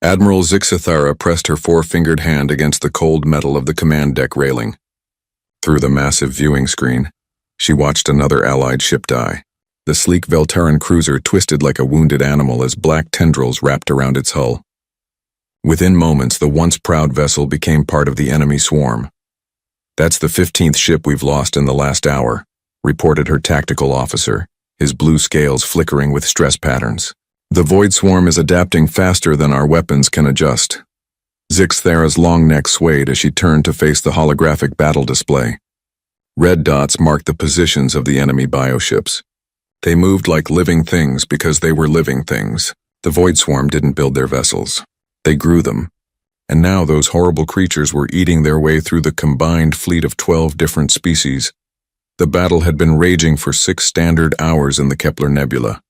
Admiral Zixithara pressed her four-fingered hand against the cold metal of the command deck railing. Through the massive viewing screen, she watched another Allied ship die. The sleek Velterran cruiser twisted like a wounded animal as black tendrils wrapped around its hull. Within moments, the once proud vessel became part of the enemy swarm. "That's the 15th ship we've lost in the last hour," reported her tactical officer, his blue scales flickering with stress patterns. "The Void Swarm is adapting faster than our weapons can adjust." Zixithara's long neck swayed as she turned to face the holographic battle display. Red dots marked the positions of the enemy bioships. They moved like living things because they were living things. The Void Swarm didn't build their vessels. They grew them. And now those horrible creatures were eating their way through the combined fleet of 12 different species. The battle had been raging for 6 standard hours in the Kepler Nebula.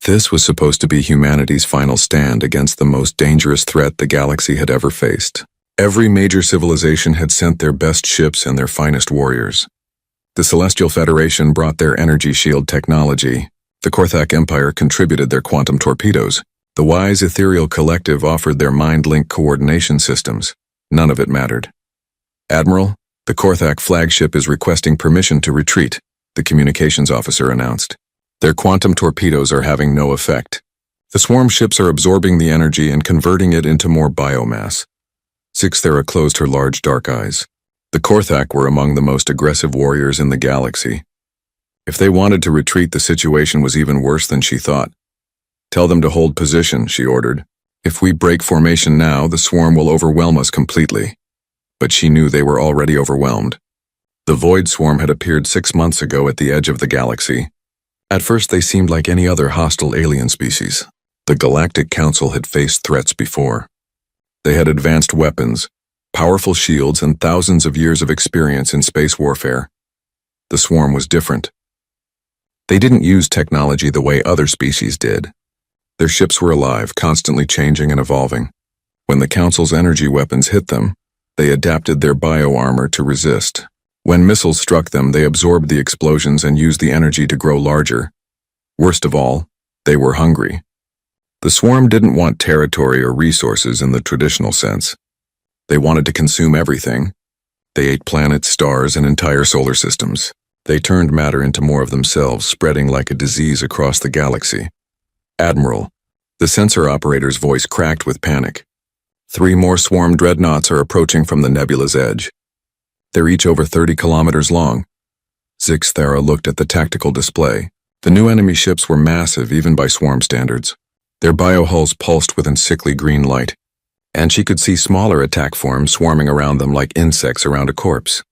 This was supposed to be humanity's final stand against the most dangerous threat the galaxy had ever faced. Every major civilization had sent their best ships and their finest warriors. The Celestial Federation brought their energy shield technology. The Korthak Empire contributed their quantum torpedoes. The wise ethereal collective offered their mind-link coordination systems. None of it mattered. "Admiral, the Korthak flagship is requesting permission to retreat," the communications officer announced. "Their quantum torpedoes are having no effect. The swarm ships are absorbing the energy and converting it into more biomass." Zixithara closed her large dark eyes. The Korthak were among the most aggressive warriors in the galaxy. If they wanted to retreat, the situation was even worse than she thought. "Tell them to hold position," she ordered. "If we break formation now, the swarm will overwhelm us completely." But she knew they were already overwhelmed. The Void Swarm had appeared 6 months ago at the edge of the galaxy. At first they seemed like any other hostile alien species. The Galactic Council had faced threats before. They had advanced weapons, powerful shields, and thousands of years of experience in space warfare. The swarm was different. They didn't use technology the way other species did. Their ships were alive, constantly changing and evolving. When the Council's energy weapons hit them, they adapted their bio-armor to resist. When missiles struck them, they absorbed the explosions and used the energy to grow larger. Worst of all, they were hungry. The swarm didn't want territory or resources in the traditional sense. They wanted to consume everything. They ate planets, stars, and entire solar systems. They turned matter into more of themselves, spreading like a disease across the galaxy. "Admiral," the sensor operator's voice cracked with panic. 3 more swarm dreadnoughts are approaching from the nebula's edge. They're each over 30 kilometers long. Zixithara looked at the tactical display. The new enemy ships were massive, even by swarm standards. Their biohulls pulsed with a sickly green light, and she could see smaller attack forms swarming around them like insects around a corpse.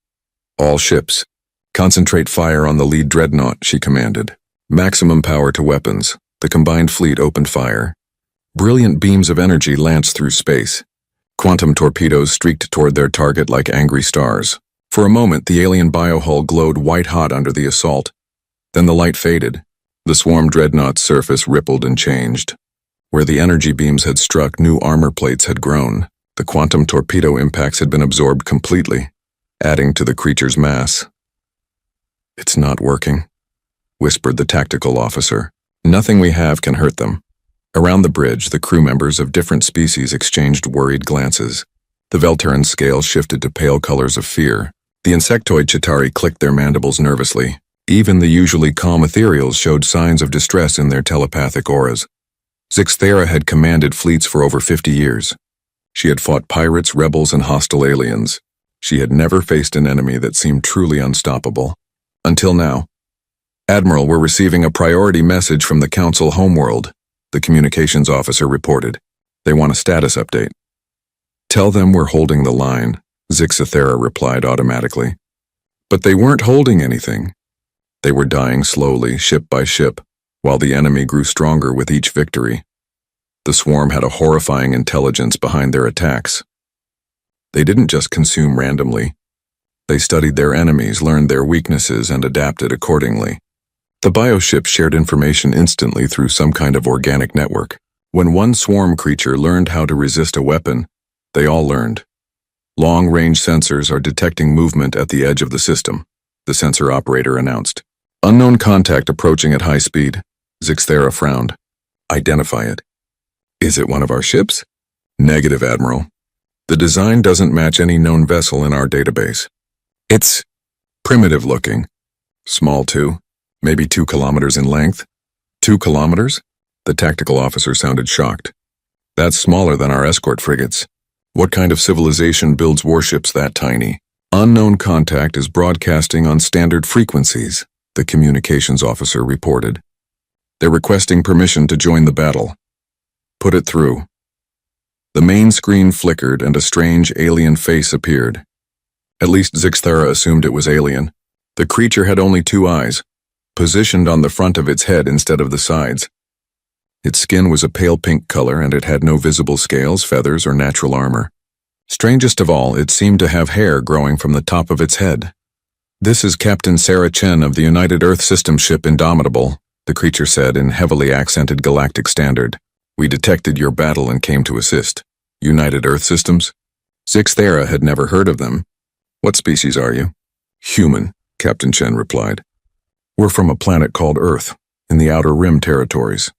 "All ships, concentrate fire on the lead dreadnought," she commanded. Maximum power to weapons. The combined fleet opened fire. Brilliant beams of energy lanced through space. Quantum torpedoes streaked toward their target like angry stars. For a moment, the alien biohull glowed white-hot under the assault. Then the light faded. The swarm dreadnought's surface rippled and changed. Where the energy beams had struck, new armor plates had grown. The quantum torpedo impacts had been absorbed completely, adding to the creature's mass. "It's not working," whispered the tactical officer. "Nothing we have can hurt them." Around the bridge, the crew members of different species exchanged worried glances. The Velterran scales shifted to pale colors of fear. The insectoid Chitauri clicked their mandibles nervously. Even the usually calm ethereals showed signs of distress in their telepathic auras. Zixithara had commanded fleets for over 50 years. She had fought pirates, rebels, and hostile aliens. She had never faced an enemy that seemed truly unstoppable. Until now. "Admiral, we're receiving a priority message from the Council homeworld," the communications officer reported. "They want a status update." "Tell them we're holding the line," Zixithara replied automatically. But they weren't holding anything. They were dying slowly, ship by ship, while the enemy grew stronger with each victory. The swarm had a horrifying intelligence behind their attacks. They didn't just consume randomly. They studied their enemies, learned their weaknesses, and adapted accordingly. The bioship shared information instantly through some kind of organic network. When one swarm creature learned how to resist a weapon, they all learned. "Long-range sensors are detecting movement at the edge of the system," the sensor operator announced. "Unknown contact approaching at high speed." Zixithara frowned. "Identify it." "Is it one of our ships?" Negative, Admiral. The design doesn't match any known vessel in our database. It's primitive looking. Small too. Maybe 2 kilometers in length. 2 kilometers? The tactical officer sounded shocked. That's smaller than our escort frigates. What kind of civilization builds warships that tiny? Unknown contact is broadcasting on standard frequencies, the communications officer reported. They're requesting permission to join the battle. Put it through. The main screen flickered and a strange alien face appeared. At least Zixthera assumed it was alien. The creature had only 2 eyes, positioned on the front of its head instead of the sides. Its skin was a pale pink color and it had no visible scales, feathers, or natural armor. Strangest of all, it seemed to have hair growing from the top of its head. "This is Captain Sarah Chen of the United Earth System ship Indomitable," the creature said in heavily accented galactic standard. "We detected your battle and came to assist." United Earth Systems? Zixthera had never heard of them. "What species are you?" "Human," Captain Chen replied. "We're from a planet called Earth, in the Outer Rim territories."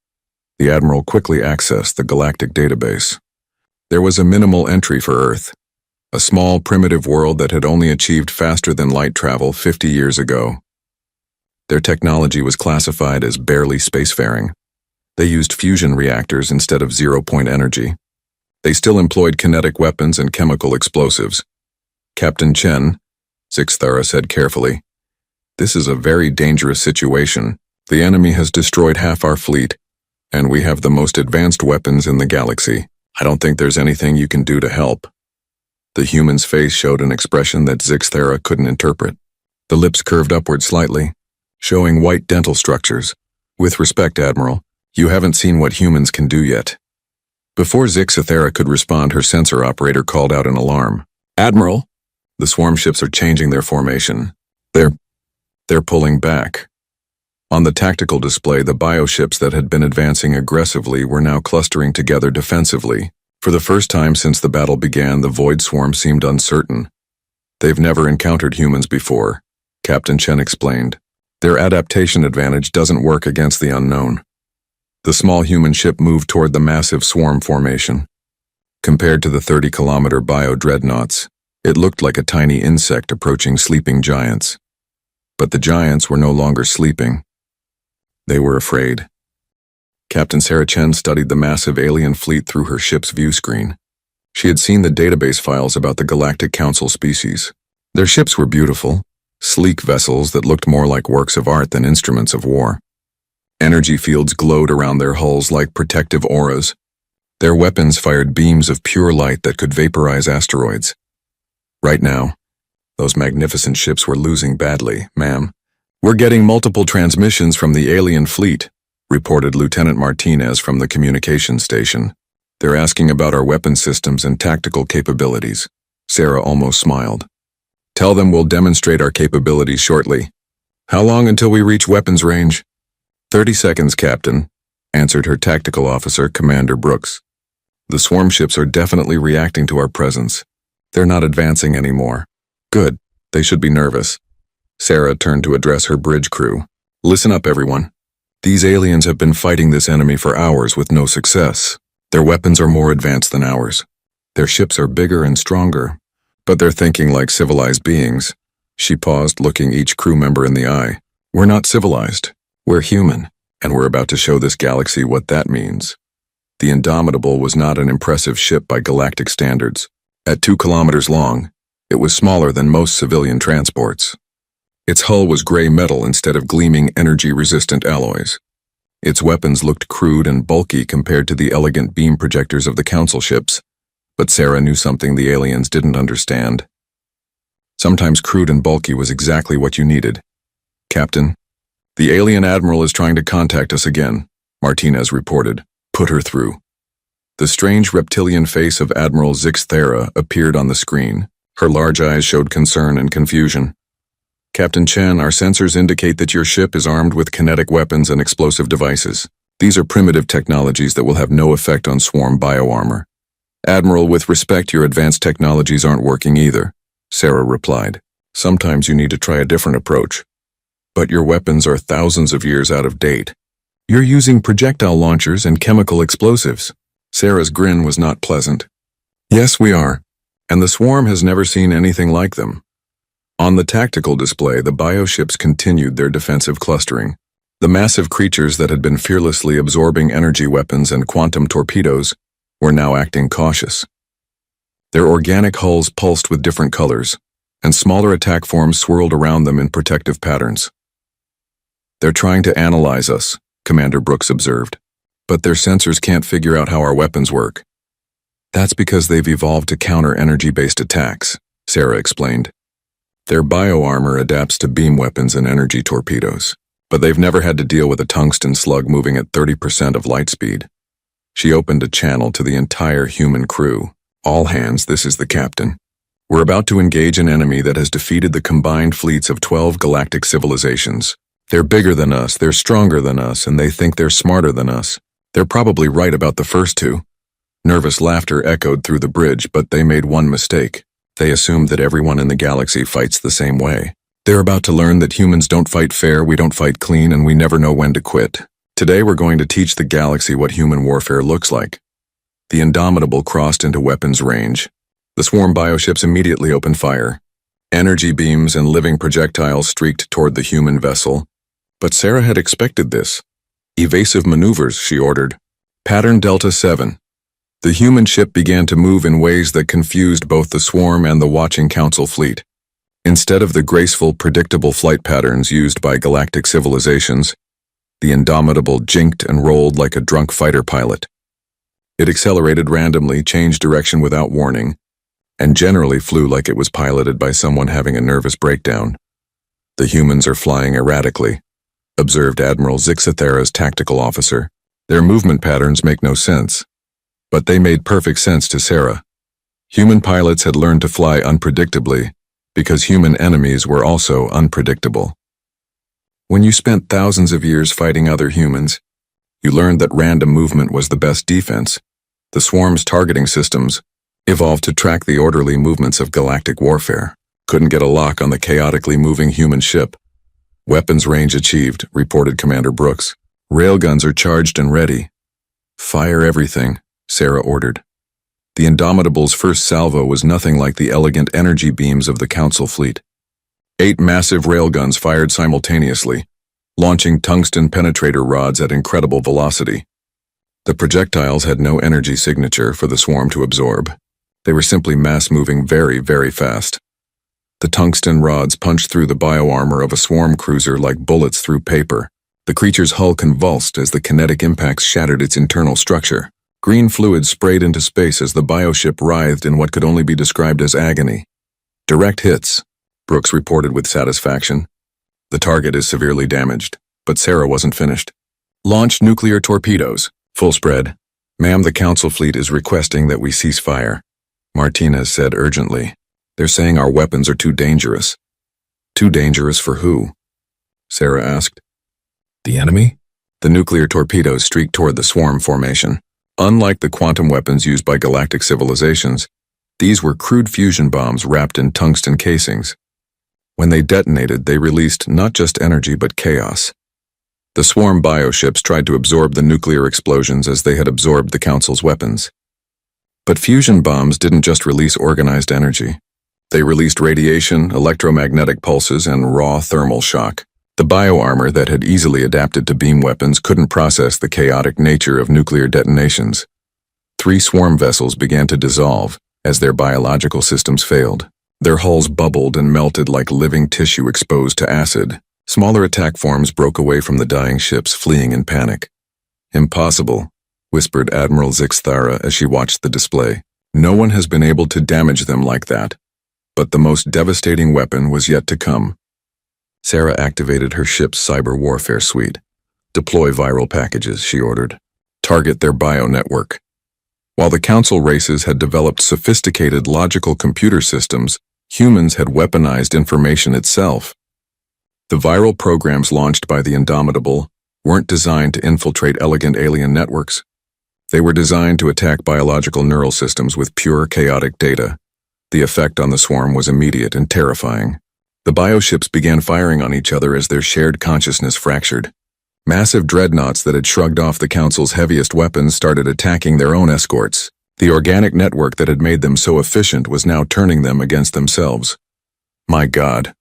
The Admiral quickly accessed the galactic database. There was a minimal entry for Earth, a small primitive world that had only achieved faster than light travel 50 years ago. Their technology was classified as barely spacefaring. They used fusion reactors instead of zero-point energy. They still employed kinetic weapons and chemical explosives. "Captain Chen," Zixthera said carefully, "this is a very dangerous situation. The enemy has destroyed half our fleet, and we have the most advanced weapons in the galaxy. I don't think there's anything you can do to help." The human's face showed an expression that Zixthera couldn't interpret. The lips curved upward slightly, showing white dental structures. "With respect, Admiral, you haven't seen what humans can do yet." Before Zixthera could respond, her sensor operator called out an alarm. "Admiral, the swarm ships are changing their formation. They're pulling back." On the tactical display, the bioships that had been advancing aggressively were now clustering together defensively. For the first time since the battle began, the Void Swarm seemed uncertain. "They've never encountered humans before," Captain Chen explained. "Their adaptation advantage doesn't work against the unknown." The small human ship moved toward the massive swarm formation. Compared to the 30-kilometer bio-dreadnoughts, it looked like a tiny insect approaching sleeping giants. But the giants were no longer sleeping. They were afraid. Captain Sarah Chen studied the massive alien fleet through her ship's view screen. She had seen the database files about the Galactic Council species. Their ships were beautiful, sleek vessels that looked more like works of art than instruments of war. Energy fields glowed around their hulls like protective auras. Their weapons fired beams of pure light that could vaporize asteroids. Right now, those magnificent ships were losing badly, ma'am. "We're getting multiple transmissions from the alien fleet," reported Lieutenant Martinez from the communications station. "They're asking about our weapon systems and tactical capabilities." Sarah almost smiled. "Tell them we'll demonstrate our capabilities shortly." "How long until we reach weapons range?" 30 seconds, Captain," answered her tactical officer, Commander Brooks. "The swarm ships are definitely reacting to our presence. They're not advancing anymore." "Good. They should be nervous." Sarah turned to address her bridge crew. "Listen up, everyone. These aliens have been fighting this enemy for hours with no success. Their weapons are more advanced than ours. Their ships are bigger and stronger, but they're thinking like civilized beings." She paused, looking each crew member in the eye. "We're not civilized. We're human, and we're about to show this galaxy what that means." The Indomitable was not an impressive ship by galactic standards. At 2 kilometers long, it was smaller than most civilian transports. Its hull was gray metal instead of gleaming energy-resistant alloys. Its weapons looked crude and bulky compared to the elegant beam projectors of the Council ships, but Sarah knew something the aliens didn't understand. Sometimes crude and bulky was exactly what you needed. "Captain, the alien admiral is trying to contact us again," Martinez reported. "Put her through." The strange reptilian face of Admiral Zixthera appeared on the screen. Her large eyes showed concern and confusion. "Captain Chen, our sensors indicate that your ship is armed with kinetic weapons and explosive devices. These are primitive technologies that will have no effect on swarm bioarmor." "Admiral, with respect, your advanced technologies aren't working either," Sarah replied. "Sometimes you need to try a different approach. But your weapons are thousands of years out of date. You're using projectile launchers and chemical explosives." Sarah's grin was not pleasant. Yes, we are. And the swarm has never seen anything like them. On the tactical display, the bioships continued their defensive clustering. The massive creatures that had been fearlessly absorbing energy weapons and quantum torpedoes were now acting cautious. Their organic hulls pulsed with different colors, and smaller attack forms swirled around them in protective patterns. They're trying to analyze us, Commander Brooks observed. But their sensors can't figure out how our weapons work. That's because they've evolved to counter energy-based attacks, Sarah explained. Their bioarmor adapts to beam weapons and energy torpedoes, but they've never had to deal with a tungsten slug moving at 30% of light speed. She opened a channel to the entire human crew. All hands, this is the captain. We're about to engage an enemy that has defeated the combined fleets of 12 galactic civilizations. They're bigger than us, they're stronger than us, and they think they're smarter than us. They're probably right about the first two. Nervous laughter echoed through the bridge, but they made one mistake. They assumed that everyone in the galaxy fights the same way. They're about to learn that humans don't fight fair, we don't fight clean, and we never know when to quit. Today we're going to teach the galaxy what human warfare looks like. The Indomitable crossed into weapons range. The swarm bioships immediately opened fire. Energy beams and living projectiles streaked toward the human vessel. But Sarah had expected this. Evasive maneuvers, she ordered. Pattern Delta 7. The human ship began to move in ways that confused both the swarm and the watching council fleet. Instead of the graceful, predictable flight patterns used by galactic civilizations, the Indomitable jinked and rolled like a drunk fighter pilot. It accelerated randomly, changed direction without warning, and generally flew like it was piloted by someone having a nervous breakdown. The humans are flying erratically, observed Admiral Zixathera's tactical officer. Their movement patterns make no sense. But they made perfect sense to Sarah. Human pilots had learned to fly unpredictably because human enemies were also unpredictable. When you spent thousands of years fighting other humans, you learned that random movement was the best defense. The swarm's targeting systems evolved to track the orderly movements of galactic warfare. Couldn't get a lock on the chaotically moving human ship. Weapons range achieved, reported Commander Brooks. Railguns are charged and ready. Fire everything, Sarah ordered. The Indomitable's first salvo was nothing like the elegant energy beams of the Council fleet. 8 massive railguns fired simultaneously, launching tungsten penetrator rods at incredible velocity. The projectiles had no energy signature for the swarm to absorb. They were simply mass-moving very, very fast. The tungsten rods punched through the bioarmor of a swarm cruiser like bullets through paper. The creature's hull convulsed as the kinetic impacts shattered its internal structure. Green fluid sprayed into space as the bioship writhed in what could only be described as agony. Direct hits, Brooks reported with satisfaction. The target is severely damaged, but Sarah wasn't finished. Launch nuclear torpedoes. Full spread. Ma'am, the Council fleet is requesting that we cease fire, Martinez said urgently. They're saying our weapons are too dangerous. Too dangerous for who? Sarah asked. The enemy? The nuclear torpedoes streaked toward the swarm formation. Unlike the quantum weapons used by galactic civilizations, these were crude fusion bombs wrapped in tungsten casings. When they detonated, they released not just energy but chaos. The swarm bioships tried to absorb the nuclear explosions as they had absorbed the Council's weapons. But fusion bombs didn't just release organized energy. They released radiation, electromagnetic pulses, and raw thermal shock. The bioarmor that had easily adapted to beam weapons couldn't process the chaotic nature of nuclear detonations. 3 swarm vessels began to dissolve as their biological systems failed. Their hulls bubbled and melted like living tissue exposed to acid. Smaller attack forms broke away from the dying ships, fleeing in panic. Impossible, whispered Admiral Zixathera as she watched the display. No one has been able to damage them like that. But the most devastating weapon was yet to come. Sarah activated her ship's cyber warfare suite. Deploy viral packages, she ordered. Target their bio-network. While the Council races had developed sophisticated logical computer systems, humans had weaponized information itself. The viral programs launched by the Indomitable weren't designed to infiltrate elegant alien networks. They were designed to attack biological neural systems with pure chaotic data. The effect on the swarm was immediate and terrifying. The bioships began firing on each other as their shared consciousness fractured. Massive dreadnoughts that had shrugged off the Council's heaviest weapons started attacking their own escorts. The organic network that had made them so efficient was now turning them against themselves. "My God,"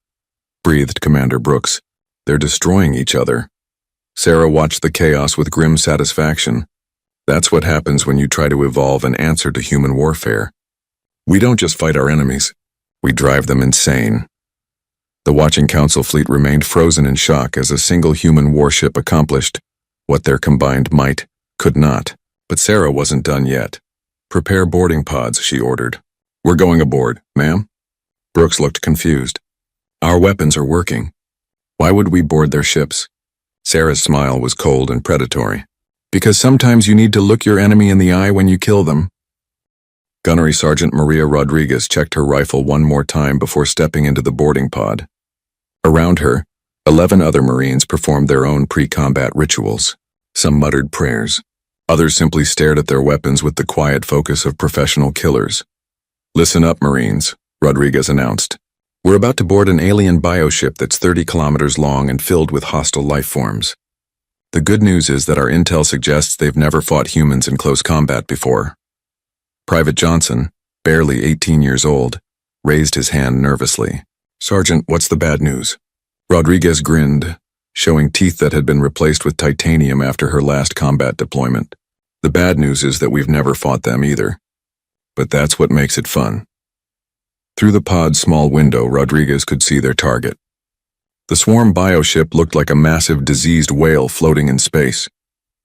breathed Commander Brooks. "They're destroying each other." Sarah watched the chaos with grim satisfaction. That's what happens when you try to evolve an answer to human warfare. We don't just fight our enemies, we drive them insane. The watching Council fleet remained frozen in shock as a single human warship accomplished what their combined might could not. But Sarah wasn't done yet. "Prepare boarding pods," she ordered. "We're going aboard, ma'am." Brooks looked confused. "Our weapons are working. Why would we board their ships?" Sarah's smile was cold and predatory. "Because sometimes you need to look your enemy in the eye when you kill them." Gunnery Sergeant Maria Rodriguez checked her rifle one more time before stepping into the boarding pod. Around her, 11 other Marines performed their own pre-combat rituals. Some muttered prayers. Others simply stared at their weapons with the quiet focus of professional killers. "Listen up, Marines," Rodriguez announced. "We're about to board an alien bioship that's 30 kilometers long and filled with hostile life forms. The good news is that our intel suggests they've never fought humans in close combat before." Private Johnson, barely 18 years old, raised his hand nervously. "Sergeant, what's the bad news?" Rodriguez grinned, showing teeth that had been replaced with titanium after her last combat deployment. "The bad news is that we've never fought them either. But that's what makes it fun." Through the pod's small window, Rodriguez could see their target. The swarm bioship looked like a massive diseased whale floating in space.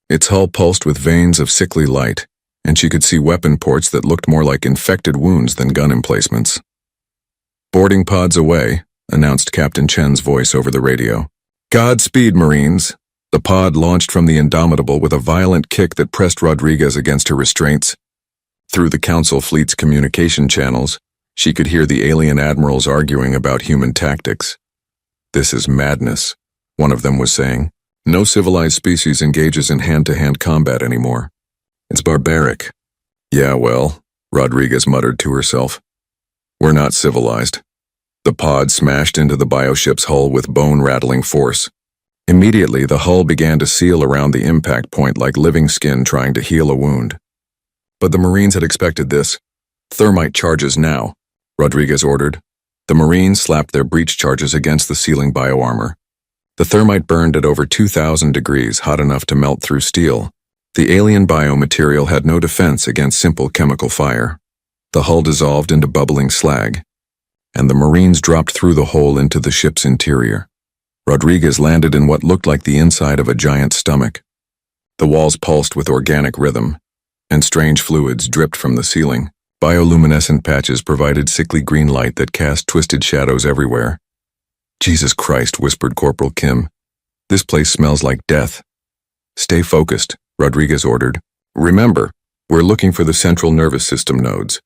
Its hull pulsed with veins of sickly light, and she could see weapon ports that looked more like infected wounds than gun emplacements. "Boarding pods away," announced Captain Chen's voice over the radio. "Godspeed, Marines." The pod launched from the Indomitable with a violent kick that pressed Rodriguez against her restraints. Through the Council fleet's communication channels, she could hear the alien admirals arguing about human tactics. "This is madness," one of them was saying. "No civilized species engages in hand-to-hand combat anymore. It's barbaric." "Yeah, well," Rodriguez muttered to herself. "We're not civilized." The pod smashed into the bioship's hull with bone-rattling force. Immediately, the hull began to seal around the impact point like living skin trying to heal a wound. But the Marines had expected this. "Thermite charges now," Rodriguez ordered. The Marines slapped their breach charges against the sealing bioarmor. The thermite burned at over 2,000 degrees, hot enough to melt through steel. The alien biomaterial had no defense against simple chemical fire. The hull dissolved into bubbling slag, and the Marines dropped through the hole into the ship's interior. Rodriguez landed in what looked like the inside of a giant stomach. The walls pulsed with organic rhythm, and strange fluids dripped from the ceiling. Bioluminescent patches provided sickly green light that cast twisted shadows everywhere. "Jesus Christ," whispered Corporal Kim. "This place smells like death." "Stay focused," Rodriguez ordered. "Remember, we're looking for the central nervous system nodes.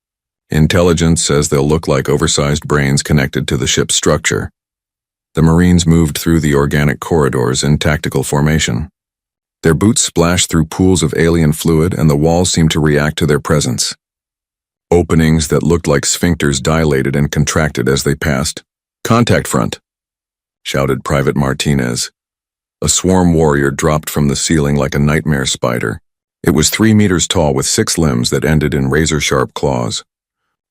Intelligence says they'll look like oversized brains connected to the ship's structure." The Marines moved through the organic corridors in tactical formation. Their boots splashed through pools of alien fluid, and the walls seemed to react to their presence. Openings that looked like sphincters dilated and contracted as they passed. "Contact front," shouted Private Martinez. A swarm warrior dropped from the ceiling like a nightmare spider. It was 3 meters tall with 6 limbs that ended in razor-sharp claws.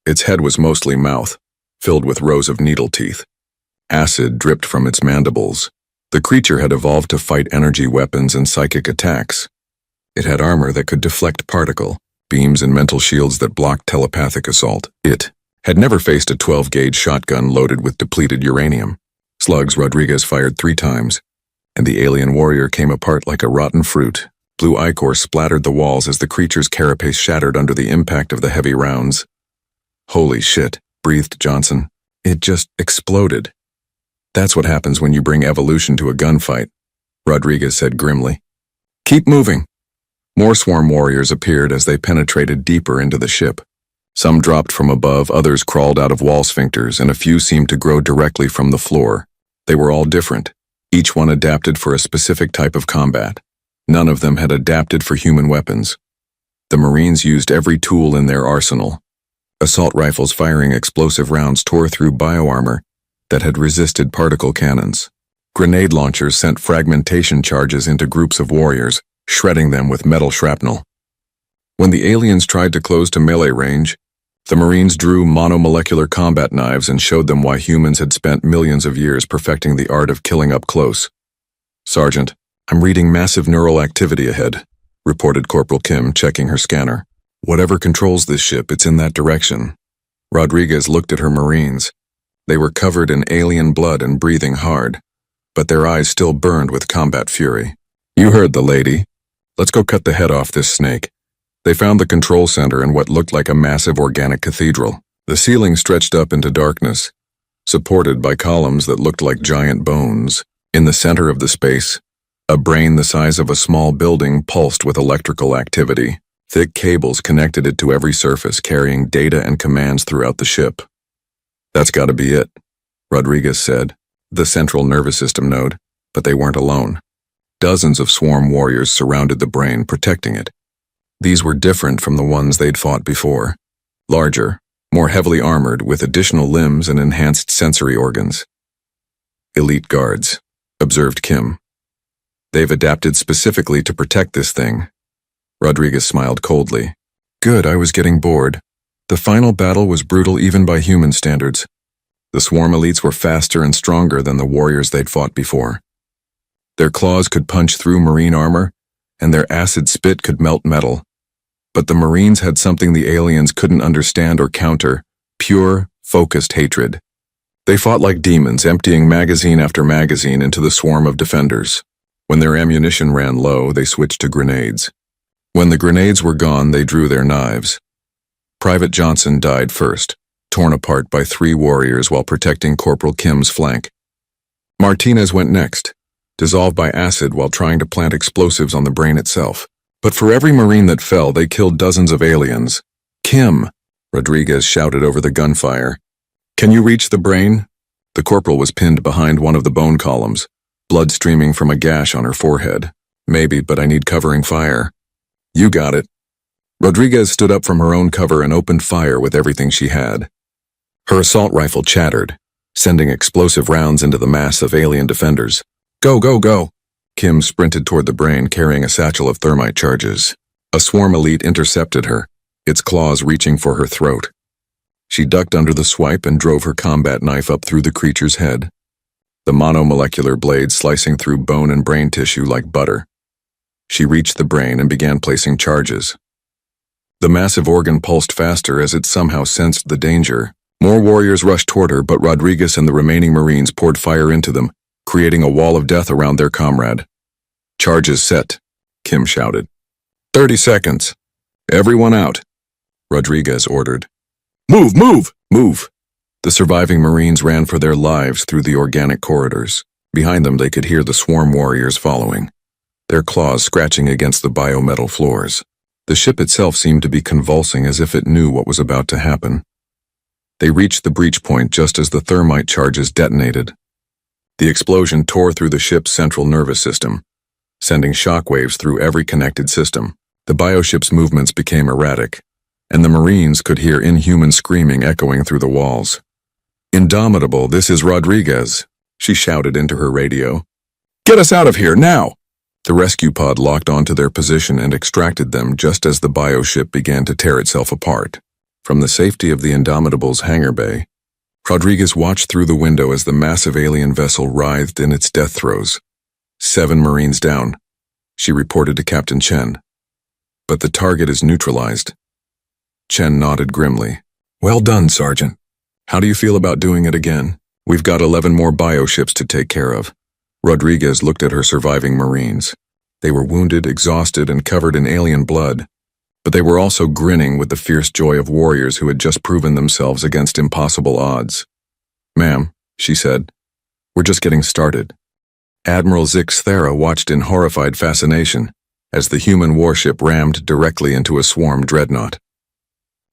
Its head was mostly mouth, filled with rows of needle teeth. Acid dripped from its mandibles. The creature had evolved to fight energy weapons and psychic attacks. It had armor that could deflect particle beams and mental shields that blocked telepathic assault. It had never faced a 12-gauge shotgun loaded with depleted uranium. Slugs Rodriguez fired 3 times, and the alien warrior came apart like a rotten fruit. Blue ichor splattered the walls as the creature's carapace shattered under the impact of the heavy rounds. "Holy shit," breathed Johnson. "It just exploded." "That's what happens when you bring evolution to a gunfight," Rodriguez said grimly. "Keep moving." More swarm warriors appeared as they penetrated deeper into the ship. Some dropped from above, others crawled out of wall sphincters, and a few seemed to grow directly from the floor. They were all different, each one adapted for a specific type of combat. None of them had adapted for human weapons. The Marines used every tool in their arsenal. Assault rifles firing explosive rounds tore through bioarmor that had resisted particle cannons. Grenade launchers sent fragmentation charges into groups of warriors, shredding them with metal shrapnel. When the aliens tried to close to melee range, the Marines drew monomolecular combat knives and showed them why humans had spent millions of years perfecting the art of killing up close. "Sergeant, I'm reading massive neural activity ahead," reported Corporal Kim, checking her scanner. "Whatever controls this ship, it's in that direction." Rodriguez looked at her Marines. They were covered in alien blood and breathing hard, but their eyes still burned with combat fury. "You heard the lady. Let's go cut the head off this snake." They found the control center in what looked like a massive organic cathedral. The ceiling stretched up into darkness, supported by columns that looked like giant bones. In the center of the space, a brain the size of a small building pulsed with electrical activity. Thick cables connected it to every surface, carrying data and commands throughout the ship. "That's gotta be it," Rodriguez said, the central nervous system node, but they weren't alone. Dozens of swarm warriors surrounded the brain, protecting it. These were different from the ones they'd fought before. Larger, more heavily armored, with additional limbs and enhanced sensory organs. "Elite guards," observed Kim. "They've adapted specifically to protect this thing." Rodriguez smiled coldly. "Good, I was getting bored. The final battle was brutal even by human standards. The swarm elites were faster and stronger than the warriors they'd fought before. Their claws could punch through marine armor, and their acid spit could melt metal. But the Marines had something the aliens couldn't understand or counter: pure, focused hatred. They fought like demons, emptying magazine after magazine into the swarm of defenders. When their ammunition ran low, they switched to grenades. When the grenades were gone, they drew their knives. Private Johnson died first, torn apart by 3 warriors while protecting Corporal Kim's flank. Martinez went next, dissolved by acid while trying to plant explosives on the brain itself. But for every Marine that fell, they killed dozens of aliens. "Kim," Rodriguez shouted over the gunfire. "Can you reach the brain?" The corporal was pinned behind one of the bone columns, blood streaming from a gash on her forehead. "Maybe, but I need covering fire." "You got it." Rodriguez stood up from her own cover and opened fire with everything she had. Her assault rifle chattered, sending explosive rounds into the mass of alien defenders. "Go, go, go!" Kim sprinted toward the brain, carrying a satchel of thermite charges. A swarm elite intercepted her, its claws reaching for her throat. She ducked under the swipe and drove her combat knife up through the creature's head, the monomolecular blade slicing through bone and brain tissue like butter. She reached the brain and began placing charges. The massive organ pulsed faster as it somehow sensed the danger. More warriors rushed toward her, but Rodriguez and the remaining Marines poured fire into them, creating a wall of death around their comrade. "Charges set," Kim shouted. 30 seconds. Everyone out," Rodriguez ordered. "Move, move, move!" The surviving Marines ran for their lives through the organic corridors. Behind them they could hear the swarm warriors following, their claws scratching against the biometal floors. The ship itself seemed to be convulsing as if it knew what was about to happen. They reached the breach point just as the thermite charges detonated. The explosion tore through the ship's central nervous system, sending shockwaves through every connected system. The bioship's movements became erratic, and the Marines could hear inhuman screaming echoing through the walls. "Indomitable, this is Rodriguez," she shouted into her radio. "Get us out of here, now!" The rescue pod locked onto their position and extracted them just as the bioship began to tear itself apart. From the safety of the Indomitable's hangar bay, Rodriguez watched through the window as the massive alien vessel writhed in its death throes. 7 Marines down, she reported to Captain Chen. "But the target is neutralized." Chen nodded grimly. "Well done, Sergeant. How do you feel about doing it again? We've got 11 more bioships to take care of." Rodriguez looked at her surviving Marines. They were wounded, exhausted, and covered in alien blood, but they were also grinning with the fierce joy of warriors who had just proven themselves against impossible odds. "Ma'am," she said, "we're just getting started." Admiral Zix Thera watched in horrified fascination as the human warship rammed directly into a swarm dreadnought.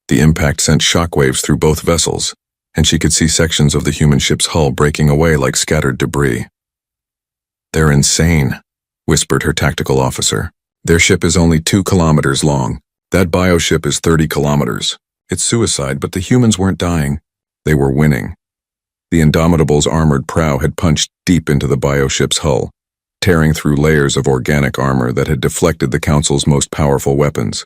The impact sent shockwaves through both vessels, and she could see sections of the human ship's hull breaking away like scattered debris. "They're insane," whispered her tactical officer. "Their ship is only 2 kilometers long. That bioship is 30 kilometers. It's suicide, but the humans weren't dying. They were winning." The Indomitable's armored prow had punched deep into the bioship's hull, tearing through layers of organic armor that had deflected the Council's most powerful weapons.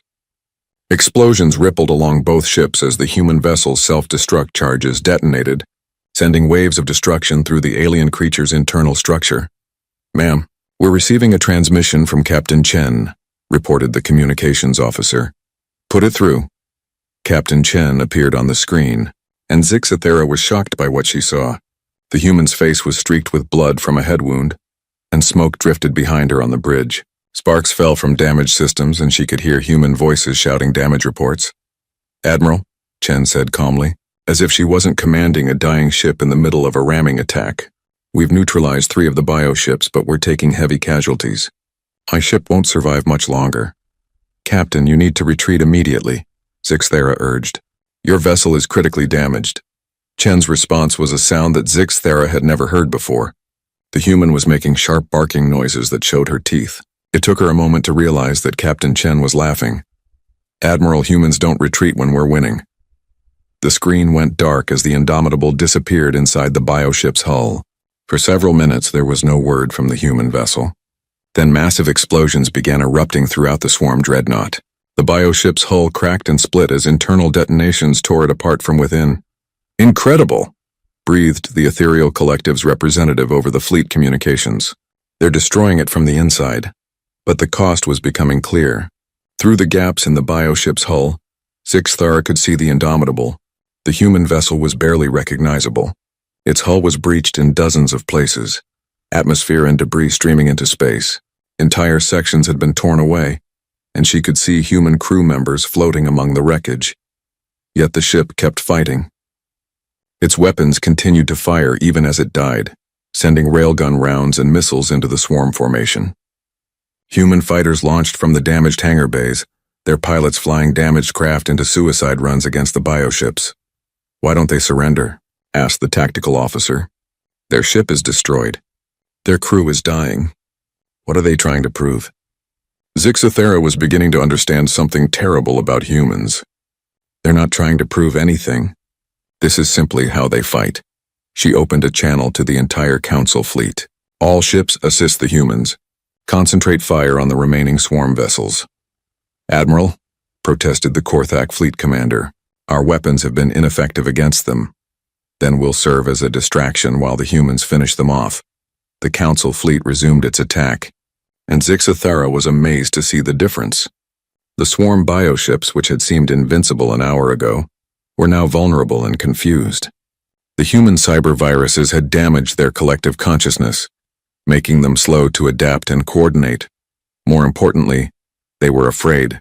Explosions rippled along both ships as the human vessel's self-destruct charges detonated, sending waves of destruction through the alien creature's internal structure. "Ma'am, we're receiving a transmission from Captain Chen," reported the communications officer. "Put it through." Captain Chen appeared on the screen, and Zixathera was shocked by what she saw. The human's face was streaked with blood from a head wound, and smoke drifted behind her on the bridge. Sparks fell from damaged systems, and she could hear human voices shouting damage reports. "Admiral," Chen said calmly, as if she wasn't commanding a dying ship in the middle of a ramming attack. "We've neutralized 3 of the bioships, but we're taking heavy casualties. My ship won't survive much longer." "Captain, you need to retreat immediately," Zixathera urged. "Your vessel is critically damaged." Chen's response was a sound that Zixathera had never heard before. The human was making sharp barking noises that showed her teeth. It took her a moment to realize that Captain Chen was laughing. "Admiral, humans don't retreat when we're winning." The screen went dark as the Indomitable disappeared inside the bioship's hull. For several minutes there was no word from the human vessel. Then massive explosions began erupting throughout the swarm dreadnought. The bioship's hull cracked and split as internal detonations tore it apart from within. "Incredible!" breathed the Ethereal Collective's representative over the fleet communications. "They're destroying it from the inside." But the cost was becoming clear. Through the gaps in the bioship's hull, Zixathera could see the Indomitable. The human vessel was barely recognizable. Its hull was breached in dozens of places, atmosphere and debris streaming into space. Entire sections had been torn away, and she could see human crew members floating among the wreckage. Yet the ship kept fighting. Its weapons continued to fire even as it died, sending railgun rounds and missiles into the swarm formation. Human fighters launched from the damaged hangar bays, their pilots flying damaged craft into suicide runs against the bioships. "Why don't they surrender?" asked the tactical officer. "Their ship is destroyed. Their crew is dying. What are they trying to prove?" Zixathera was beginning to understand something terrible about humans. They're not trying to prove anything. This is simply how they fight. She opened a channel to the entire Council fleet. "All ships assist the humans. Concentrate fire on the remaining swarm vessels." "Admiral," protested the Korthak fleet commander, "our weapons have been ineffective against them. Then we'll serve as a distraction while the humans finish them off." The Council fleet resumed its attack, and Zixathera was amazed to see the difference. The swarm bioships, which had seemed invincible an hour ago, were now vulnerable and confused. The human cyber viruses had damaged their collective consciousness, making them slow to adapt and coordinate. More importantly, they were afraid.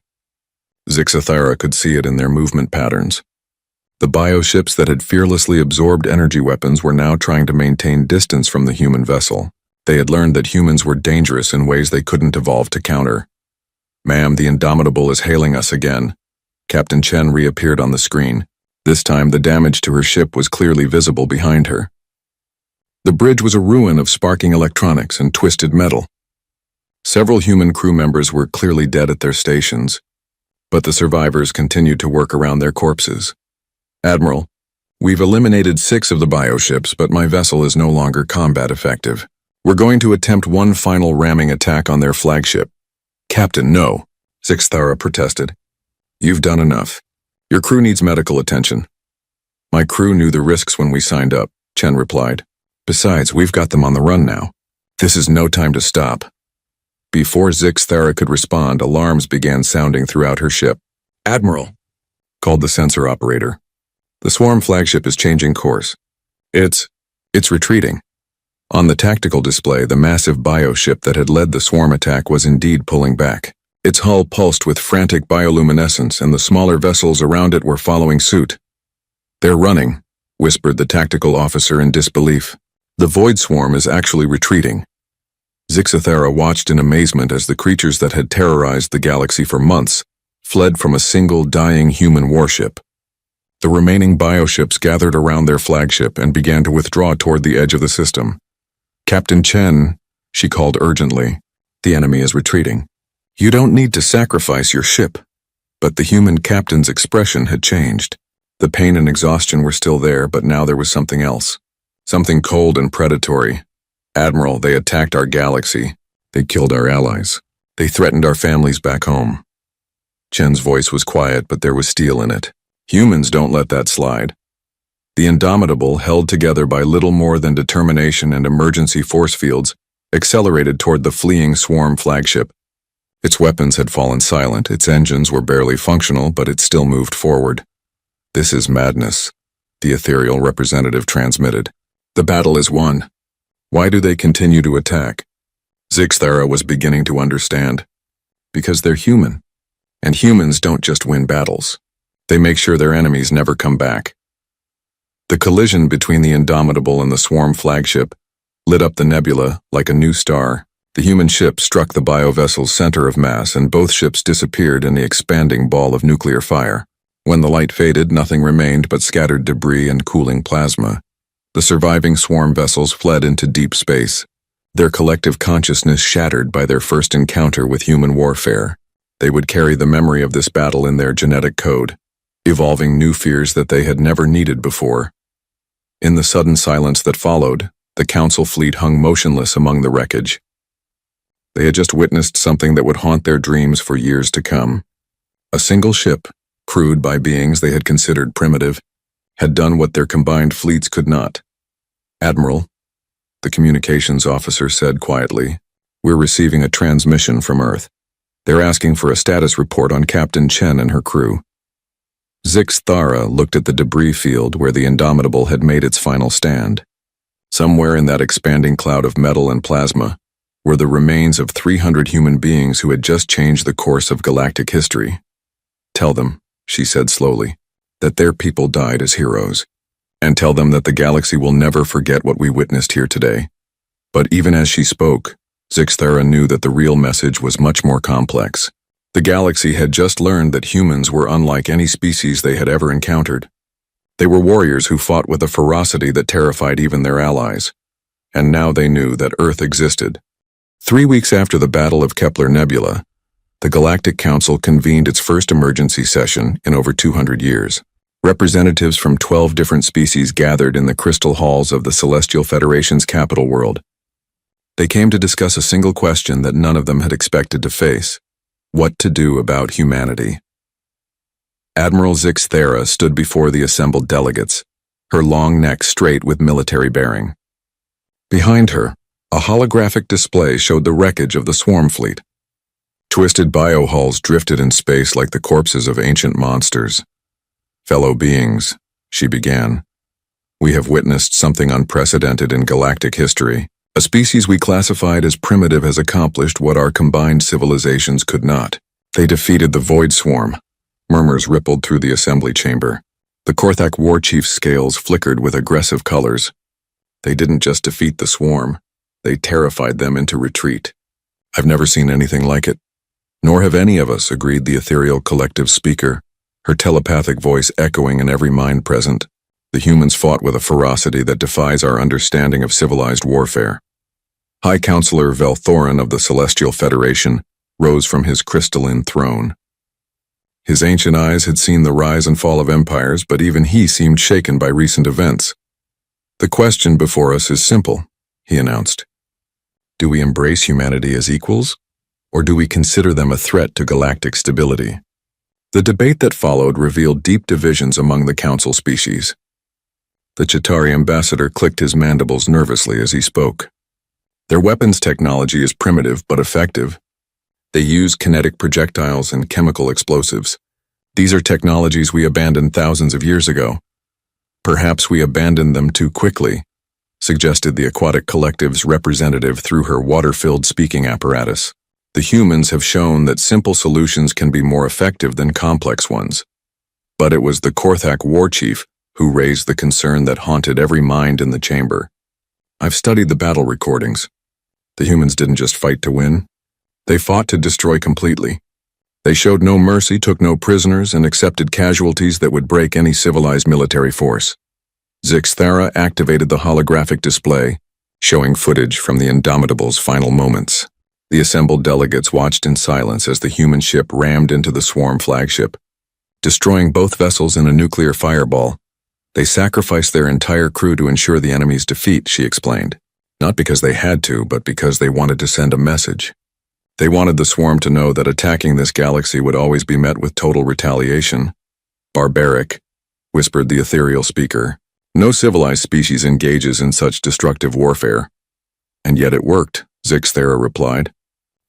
Zixathera could see it in their movement patterns. The bioships that had fearlessly absorbed energy weapons were now trying to maintain distance from the human vessel. They had learned that humans were dangerous in ways they couldn't evolve to counter. "Ma'am, the Indomitable is hailing us again." Captain Chen reappeared on the screen. This time the damage to her ship was clearly visible behind her. The bridge was a ruin of sparking electronics and twisted metal. Several human crew members were clearly dead at their stations, but the survivors continued to work around their corpses. "Admiral, we've eliminated 6 of the bioships, but my vessel is no longer combat effective. We're going to attempt one final ramming attack on their flagship." "Captain, no," Zixathera protested. "You've done enough. Your crew needs medical attention." "My crew knew the risks when we signed up," Chen replied. "Besides, we've got them on the run now. This is no time to stop." Before Zixathera could respond, alarms began sounding throughout her ship. "Admiral," called the sensor operator. "The swarm flagship is changing course. It's retreating." On the tactical display, the massive bioship that had led the swarm attack was indeed pulling back. Its hull pulsed with frantic bioluminescence, and the smaller vessels around it were following suit. "They're running," whispered the tactical officer in disbelief. "The void swarm is actually retreating." Zixathera watched in amazement as the creatures that had terrorized the galaxy for months fled from a single dying human warship. The remaining bioships gathered around their flagship and began to withdraw toward the edge of the system. "Captain Chen," she called urgently, "the enemy is retreating. You don't need to sacrifice your ship." But the human captain's expression had changed. The pain and exhaustion were still there, but now there was something else. Something cold and predatory. "Admiral, they attacked our galaxy. They killed our allies. They threatened our families back home." Chen's voice was quiet, but there was steel in it. Humans don't let that slide. The Indomitable, held together by little more than determination and emergency force fields, accelerated toward the fleeing swarm flagship. Its weapons had fallen silent, its engines were barely functional, but it still moved forward. "This is madness," the ethereal representative transmitted. "The battle is won. Why do they continue to attack?" Zixthara was beginning to understand. Because they're human. And humans don't just win battles. They make sure their enemies never come back. The collision between the Indomitable and the swarm flagship lit up the nebula like a new star. The human ship struck the biovessel's center of mass, and both ships disappeared in the expanding ball of nuclear fire. When the light faded, nothing remained but scattered debris and cooling plasma. The surviving swarm vessels fled into deep space, their collective consciousness shattered by their first encounter with human warfare. They would carry the memory of this battle in their genetic code, evolving new fears that they had never needed before. In the sudden silence that followed, the Council fleet hung motionless among the wreckage. They had just witnessed something that would haunt their dreams for years to come. A single ship, crewed by beings they had considered primitive, had done what their combined fleets could not. "Admiral," the communications officer said quietly, "we're receiving a transmission from Earth. They're asking for a status report on Captain Chen and her crew." Zixthara looked at the debris field where the Indomitable had made its final stand. Somewhere in that expanding cloud of metal and plasma were the remains of 300 human beings who had just changed the course of galactic history. "Tell them," she said slowly, "that their people died as heroes. And tell them that the galaxy will never forget what we witnessed here today." But even as she spoke, Zixthara knew that the real message was much more complex. The galaxy had just learned that humans were unlike any species they had ever encountered. They were warriors who fought with a ferocity that terrified even their allies. And now they knew that Earth existed. 3 weeks after the Battle of Kepler Nebula, the Galactic Council convened its first emergency session in over 200 years. Representatives from 12 different species gathered in the crystal halls of the Celestial Federation's capital world. They came to discuss a single question that none of them had expected to face: what to do about humanity. Admiral Zixthara stood before the assembled delegates, her long neck straight with military bearing. Behind her, a holographic display showed the wreckage of the swarm fleet. Twisted biohulls drifted in space like the corpses of ancient monsters. "Fellow beings," she began, "we have witnessed something unprecedented in galactic history. A species we classified as primitive has accomplished what our combined civilizations could not. They defeated the Void Swarm." Murmurs rippled through the assembly chamber. The Korthak war chief's scales flickered with aggressive colors. "They didn't just defeat the swarm, they terrified them into retreat. I've never seen anything like it." "Nor have any of us," agreed the ethereal collective speaker, her telepathic voice echoing in every mind present. "The humans fought with a ferocity that defies our understanding of civilized warfare." High Counselor Velthorin of the Celestial Federation rose from his crystalline throne. His ancient eyes had seen the rise and fall of empires, but even he seemed shaken by recent events. "The question before us is simple," he announced. "Do we embrace humanity as equals, or do we consider them a threat to galactic stability?" The debate that followed revealed deep divisions among the Council species. The Chitauri ambassador clicked his mandibles nervously as he spoke. "Their weapons technology is primitive but effective. They use kinetic projectiles and chemical explosives. These are technologies we abandoned thousands of years ago. Perhaps we abandoned them too quickly," suggested the Aquatic Collective's representative through her water-filled speaking apparatus. "The humans have shown that simple solutions can be more effective than complex ones." But it was the Korthak war chief who raised the concern that haunted every mind in the chamber. "I've studied the battle recordings. The humans didn't just fight to win. They fought to destroy completely. They showed no mercy, took no prisoners, and accepted casualties that would break any civilized military force." Zixthara activated the holographic display, showing footage from the Indomitable's final moments. The assembled delegates watched in silence as the human ship rammed into the swarm flagship, destroying both vessels in a nuclear fireball. "They sacrificed their entire crew to ensure the enemy's defeat," she explained. "Not because they had to, but because they wanted to send a message. They wanted the swarm to know that attacking this galaxy would always be met with total retaliation. Barbaric, whispered the ethereal speaker. No civilized species engages in such destructive warfare. And yet it worked, Zixthera replied.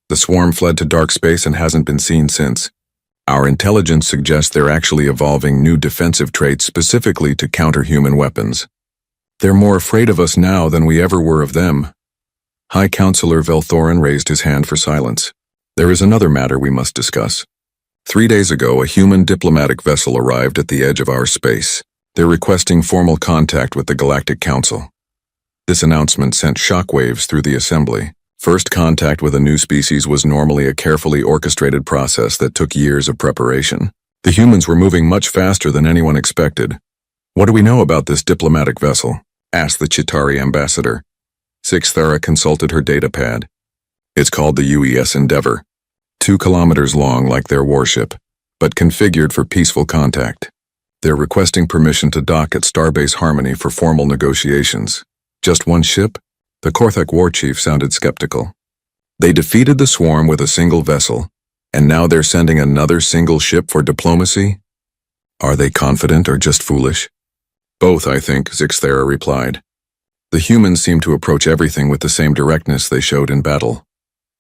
The swarm fled to dark space and hasn't been seen since. Our intelligence suggests they're actually evolving new defensive traits specifically to counter human weapons. They're more afraid of us now than we ever were of them. High Counselor Velthorin raised his hand for silence. There is another matter we must discuss. 3 days ago, a human diplomatic vessel arrived at the edge of our space. They're requesting formal contact with the Galactic Council. This announcement sent shockwaves through the assembly. First contact with a new species was normally a carefully orchestrated process that took years of preparation. The humans were moving much faster than anyone expected. What do we know about this diplomatic vessel? Asked the Chitauri ambassador. Zixthera consulted her datapad. It's called the UES Endeavor. 2 kilometers long like their warship, but configured for peaceful contact. They're requesting permission to dock at Starbase Harmony for formal negotiations. Just one ship? The Korthak war chief sounded skeptical. They defeated the swarm with a single vessel, and now they're sending another single ship for diplomacy? Are they confident or just foolish? Both, I think, Zixthera replied. The humans seemed to approach everything with the same directness they showed in battle.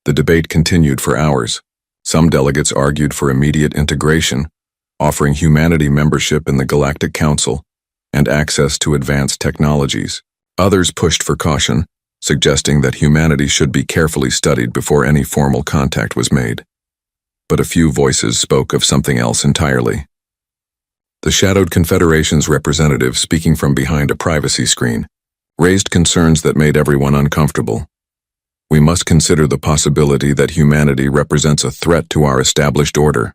The debate continued for hours. Some delegates argued for immediate integration, offering humanity membership in the Galactic Council and access to advanced technologies. Others pushed for caution, suggesting that humanity should be carefully studied before any formal contact was made. But a few voices spoke of something else entirely. The Shadowed Confederation's representative, speaking from behind a privacy screen, raised concerns that made everyone uncomfortable. We must consider the possibility that humanity represents a threat to our established order,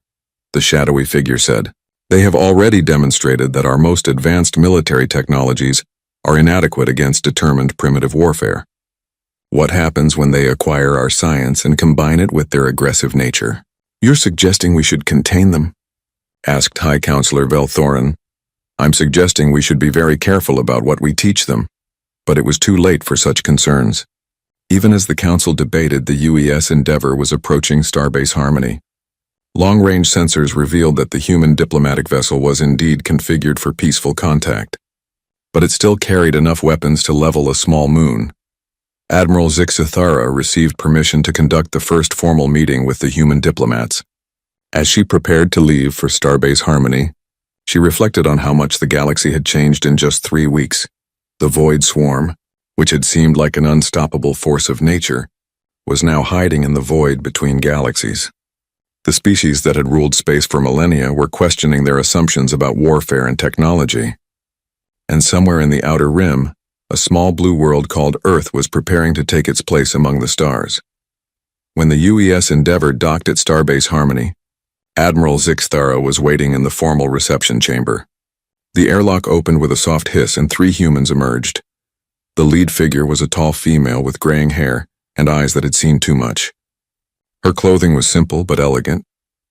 the shadowy figure said. They have already demonstrated that our most advanced military technologies are inadequate against determined primitive warfare. What happens when they acquire our science and combine it with their aggressive nature? You're suggesting we should contain them? Asked High Counselor Velthorin. I'm suggesting we should be very careful about what we teach them. But it was too late for such concerns. Even as the Council debated, the UES Endeavor was approaching Starbase Harmony. Long-range sensors revealed that the human diplomatic vessel was indeed configured for peaceful contact. But it still carried enough weapons to level a small moon. Admiral Zixthera received permission to conduct the first formal meeting with the human diplomats. As she prepared to leave for Starbase Harmony, she reflected on how much the galaxy had changed in just 3 weeks. The Void Swarm, which had seemed like an unstoppable force of nature, was now hiding in the void between galaxies. The species that had ruled space for millennia were questioning their assumptions about warfare and technology. And somewhere in the outer rim, a small blue world called Earth was preparing to take its place among the stars. When the UES Endeavor docked at Starbase Harmony, Admiral Zixthera was waiting in the formal reception chamber. The airlock opened with a soft hiss and 3 humans emerged. The lead figure was a tall female with graying hair and eyes that had seen too much. Her clothing was simple but elegant,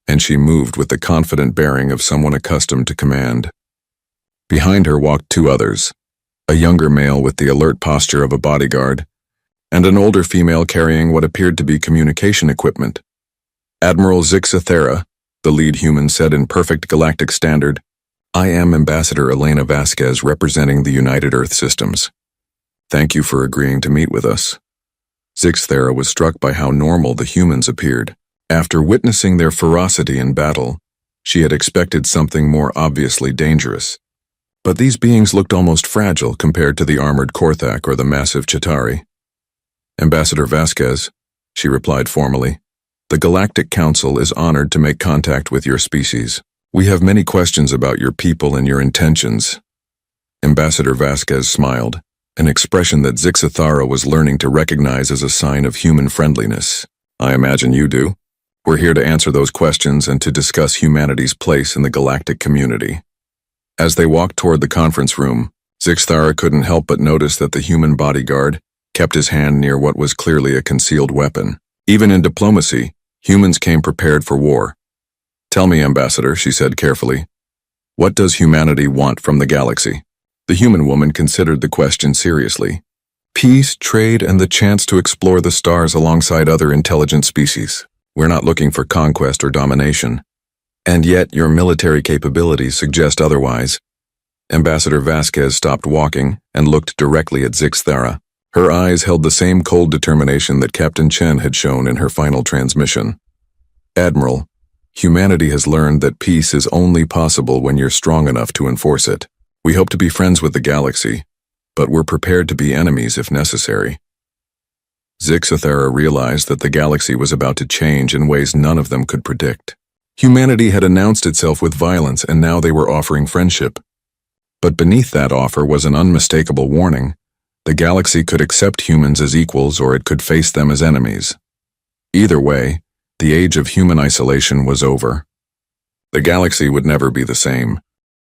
and she moved with the confident bearing of someone accustomed to command. Behind her walked 2 others, a younger male with the alert posture of a bodyguard, and an older female carrying what appeared to be communication equipment. Admiral Zixthera, the lead human, said in perfect galactic standard, I am Ambassador Elena Vasquez representing the United Earth Systems. Thank you for agreeing to meet with us. Zixthera was struck by how normal the humans appeared. After witnessing their ferocity in battle, she had expected something more obviously dangerous. But these beings looked almost fragile compared to the armored Korthak or the massive Chitauri. Ambassador Vasquez, she replied formally, the Galactic Council is honored to make contact with your species. We have many questions about your people and your intentions. Ambassador Vasquez smiled, an expression that Zixthera was learning to recognize as a sign of human friendliness. I imagine you do. We're here to answer those questions and to discuss humanity's place in the galactic community. As they walked toward the conference room, Zixthera couldn't help but notice that the human bodyguard kept his hand near what was clearly a concealed weapon. Even in diplomacy, humans came prepared for war. Tell me, Ambassador, she said carefully, what does humanity want from the galaxy? The human woman considered the question seriously. Peace, trade, and the chance to explore the stars alongside other intelligent species. We're not looking for conquest or domination. And yet your military capabilities suggest otherwise. Ambassador Vasquez stopped walking and looked directly at Zixthara. Her eyes held the same cold determination that Captain Chen had shown in her final transmission. Admiral, humanity has learned that peace is only possible when you're strong enough to enforce it. We hope to be friends with the galaxy, but we're prepared to be enemies if necessary. Zixthara realized that the galaxy was about to change in ways none of them could predict. Humanity had announced itself with violence, and now they were offering friendship. But beneath that offer was an unmistakable warning. The galaxy could accept humans as equals, or it could face them as enemies. Either way, the age of human isolation was over. The galaxy would never be the same.